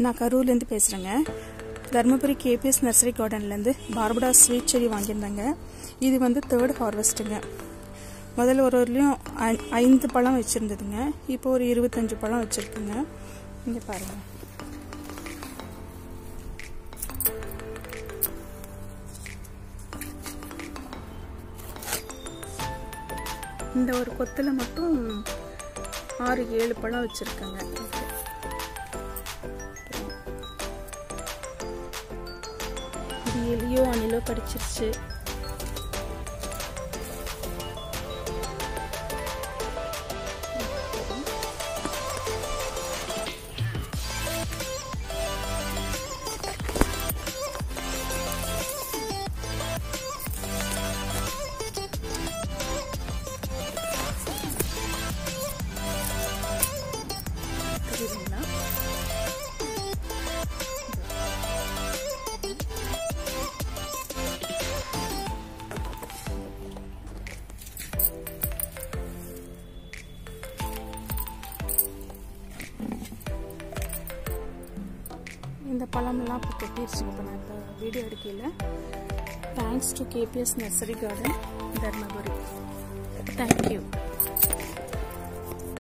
நான் கரூர்லேருந்து பேசுகிறேங்க. Dharmapuri KBS nursery கார்டன்லேருந்து Barbuda sweet செடி வாங்கியிருந்தேங்க. இது வந்து 3rd ஹார்வெஸ்ட்டுங்க. முதல்ல ஒருவர்லையும் 5 பழம் வச்சுருந்ததுங்க. இப்போ ஒரு 25 பழம் வச்சுருக்குங்க. இங்கே பாருங்கள். இந்த ஒரு கொத்தில் மட்டும் 6-7 பழம் வச்சுருக்கேங்க. இது எலியோ அணிலோ கடிச்சிருச்சு. இந்த பழமெல்லாம் இப்போ கொட்டிடுச்சுங்க. இப்போ நான் இப்போ வீடியோ எடுக்கல. Thanks to KBS nursery garden Dharmapuri. Thank you.